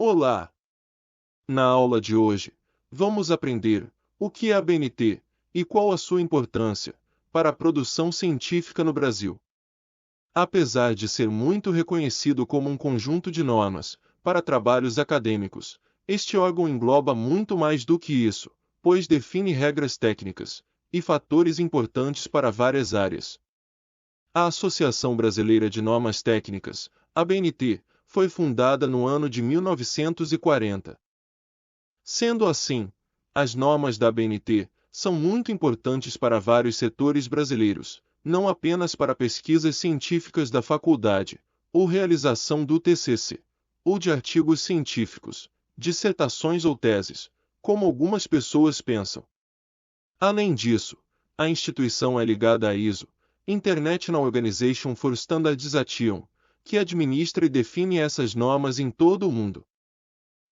Olá! Na aula de hoje, vamos aprender o que é a ABNT e qual a sua importância para a produção científica no Brasil. Apesar de ser muito reconhecido como um conjunto de normas para trabalhos acadêmicos, este órgão engloba muito mais do que isso, pois define regras técnicas e fatores importantes para várias áreas. A Associação Brasileira de Normas Técnicas, ABNT, foi fundada no ano de 1940. Sendo assim, as normas da ABNT são muito importantes para vários setores brasileiros, não apenas para pesquisas científicas da faculdade, ou realização do TCC, ou de artigos científicos, dissertações ou teses, como algumas pessoas pensam. Além disso, a instituição é ligada à ISO, International Organization for Standardization, que administra e define essas normas em todo o mundo.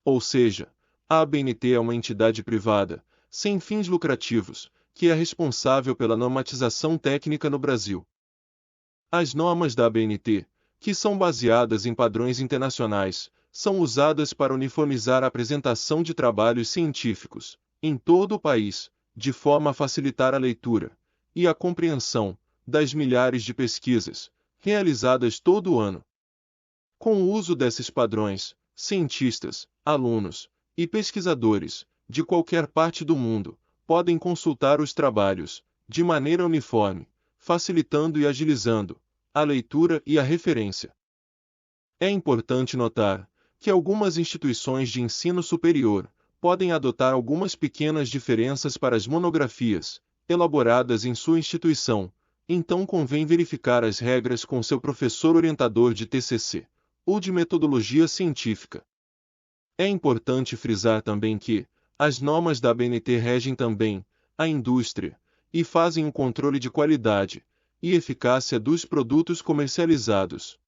Ou seja, a ABNT é uma entidade privada, sem fins lucrativos, que é responsável pela normatização técnica no Brasil. As normas da ABNT, que são baseadas em padrões internacionais, são usadas para uniformizar a apresentação de trabalhos científicos, em todo o país, de forma a facilitar a leitura e a compreensão das milhares de pesquisas realizadas todo ano. Com o uso desses padrões, cientistas, alunos e pesquisadores, de qualquer parte do mundo, podem consultar os trabalhos, de maneira uniforme, facilitando e agilizando a leitura e a referência. É importante notar que algumas instituições de ensino superior podem adotar algumas pequenas diferenças para as monografias, elaboradas em sua instituição, então convém verificar as regras com seu professor orientador de TCC ou de metodologia científica. É importante frisar também que as normas da ABNT regem também a indústria e fazem o controle de qualidade e eficácia dos produtos comercializados.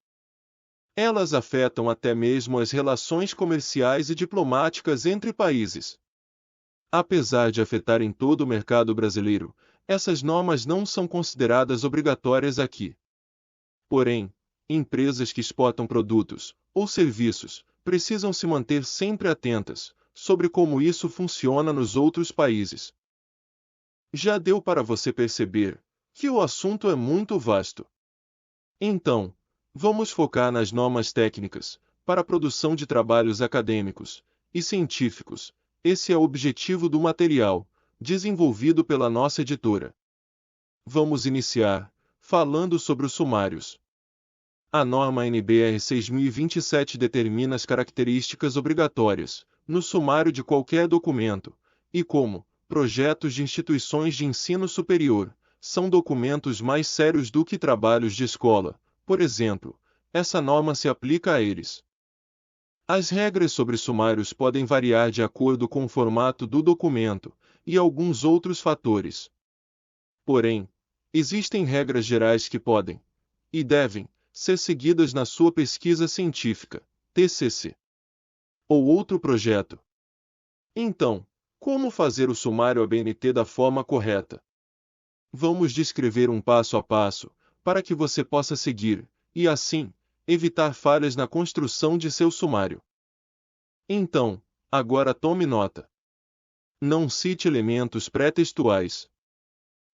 Elas afetam até mesmo as relações comerciais e diplomáticas entre países. Apesar de afetarem todo o mercado brasileiro, essas normas não são consideradas obrigatórias aqui. Porém, empresas que exportam produtos ou serviços precisam se manter sempre atentas sobre como isso funciona nos outros países. Já deu para você perceber que o assunto é muito vasto. Então, vamos focar nas normas técnicas para a produção de trabalhos acadêmicos e científicos. Esse é o objetivo do material desenvolvido pela nossa editora. Vamos iniciar falando sobre os sumários. A norma NBR 6027 determina as características obrigatórias no sumário de qualquer documento, e como projetos de instituições de ensino superior são documentos mais sérios do que trabalhos de escola, por exemplo, essa norma se aplica a eles. As regras sobre sumários podem variar de acordo com o formato do documento e alguns outros fatores. Porém, existem regras gerais que podem e devem ser seguidas na sua pesquisa científica, TCC, ou outro projeto. Então, como fazer o sumário ABNT da forma correta? Vamos descrever um passo a passo, para que você possa seguir, e assim, evitar falhas na construção de seu sumário. Então, agora tome nota. Não cite elementos pré-textuais.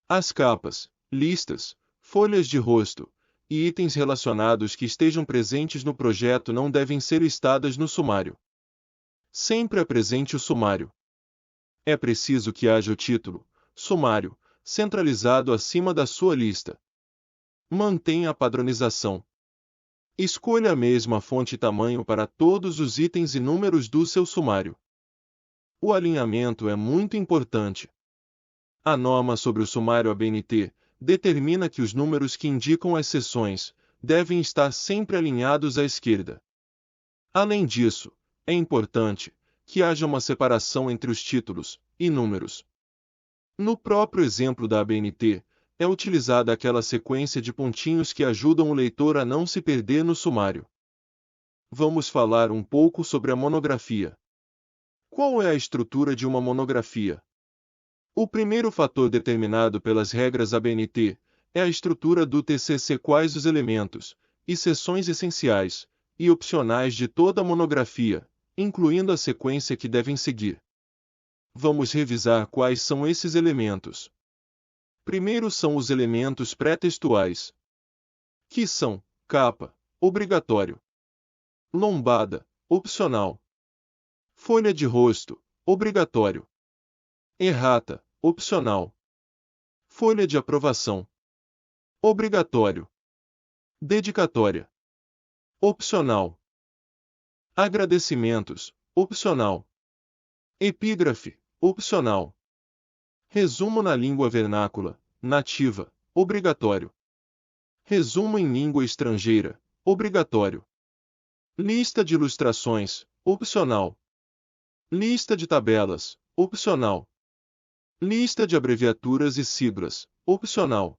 As capas, listas, folhas de rosto e itens relacionados que estejam presentes no projeto não devem ser listadas no sumário. Sempre apresente o sumário. É preciso que haja o título, sumário, centralizado acima da sua lista. Mantenha a padronização. Escolha a mesma fonte e tamanho para todos os itens e números do seu sumário. O alinhamento é muito importante. A norma sobre o sumário ABNT determina que os números que indicam as seções devem estar sempre alinhados à esquerda. Além disso, é importante que haja uma separação entre os títulos e números. No próprio exemplo da ABNT, é utilizada aquela sequência de pontinhos que ajudam o leitor a não se perder no sumário. Vamos falar um pouco sobre a monografia. Qual é a estrutura de uma monografia? O primeiro fator determinado pelas regras ABNT é a estrutura do TCC. Quais os elementos e seções essenciais e opcionais de toda monografia incluindo a sequência que devem seguir. Vamos revisar quais são esses elementos. Primeiro são os elementos pré-textuais, que são capa, obrigatório; lombada, opcional; folha de rosto, obrigatório; errata, opcional; folha de aprovação, obrigatório; dedicatória, opcional; agradecimentos, opcional; epígrafe, opcional; resumo na língua vernácula, nativa, obrigatório; resumo em língua estrangeira, obrigatório; lista de ilustrações, opcional; lista de tabelas, opcional; lista de abreviaturas e siglas, opcional;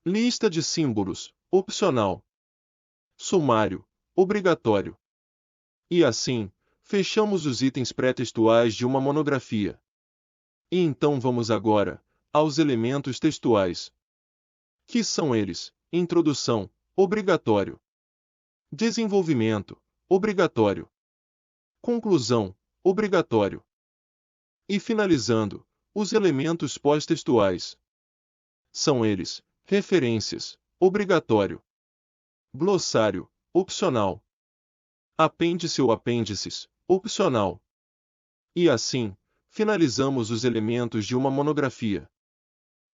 lista de símbolos, opcional; sumário, obrigatório. E assim, fechamos os itens pré-textuais de uma monografia. E então vamos agora aos elementos textuais. Que são eles? Introdução, obrigatório; desenvolvimento, obrigatório; conclusão, obrigatório; e finalizando, os elementos pós-textuais. São eles: referências, obrigatório; glossário, opcional; apêndice ou apêndices, opcional. E assim, finalizamos os elementos de uma monografia.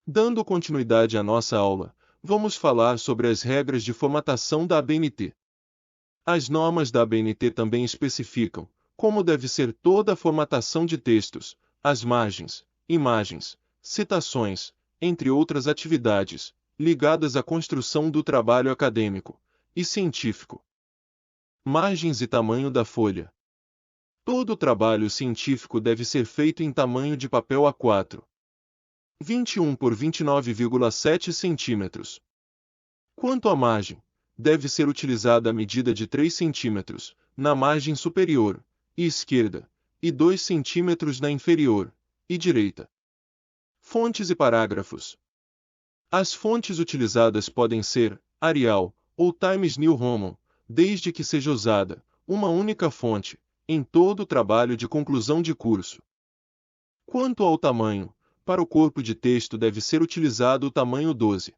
Dando continuidade à nossa aula, vamos falar sobre as regras de formatação da ABNT. As normas da ABNT também especificam como deve ser toda a formatação de textos, as margens, imagens, citações, entre outras atividades, ligadas à construção do trabalho acadêmico e científico. Margens e tamanho da folha. Todo o trabalho científico deve ser feito em tamanho de papel A4. 21 por 29,7 cm. Quanto à margem, deve ser utilizada a medida de 3 cm na margem superior e esquerda, e 2 cm na inferior e direita. Fontes e parágrafos. As fontes utilizadas podem ser Arial ou Times New Roman, desde que seja usada uma única fonte em todo o trabalho de conclusão de curso. Quanto ao tamanho, para o corpo de texto deve ser utilizado o tamanho 12.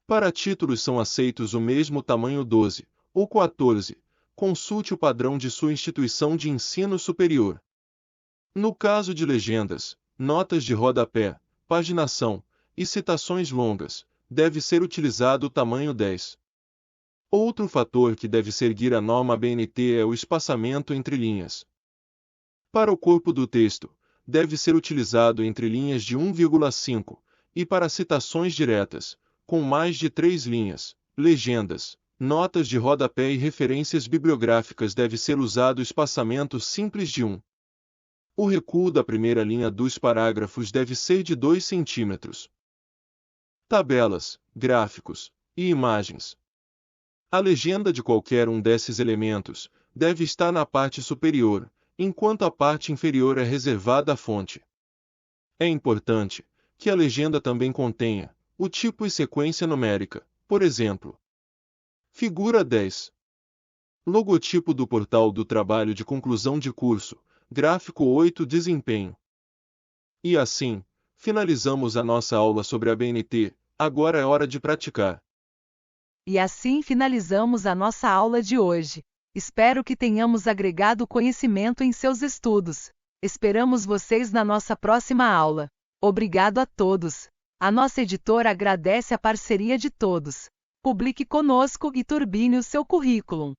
Para títulos são aceitos o mesmo tamanho 12 ou 14, consulte o padrão de sua instituição de ensino superior. No caso de legendas, notas de rodapé, paginação e citações longas, deve ser utilizado o tamanho 10. Outro fator que deve seguir a norma ABNT é o espaçamento entre linhas. Para o corpo do texto, deve ser utilizado entre linhas de 1,5, e para citações diretas, com mais de 3 linhas, legendas, notas de rodapé e referências bibliográficas deve ser usado o espaçamento simples de 1. O recuo da primeira linha dos parágrafos deve ser de 2 cm. Tabelas, gráficos e imagens. A legenda de qualquer um desses elementos deve estar na parte superior, enquanto a parte inferior é reservada à fonte. É importante que a legenda também contenha o tipo e sequência numérica, por exemplo. Figura 10. Logotipo do portal do trabalho de conclusão de curso, gráfico 8 desempenho. E assim, finalizamos a nossa aula sobre a ABNT, agora é hora de praticar. E assim finalizamos a nossa aula de hoje. Espero que tenhamos agregado conhecimento em seus estudos. Esperamos vocês na nossa próxima aula. Obrigado a todos. A nossa editora agradece a parceria de todos. Publique conosco e turbine o seu currículo.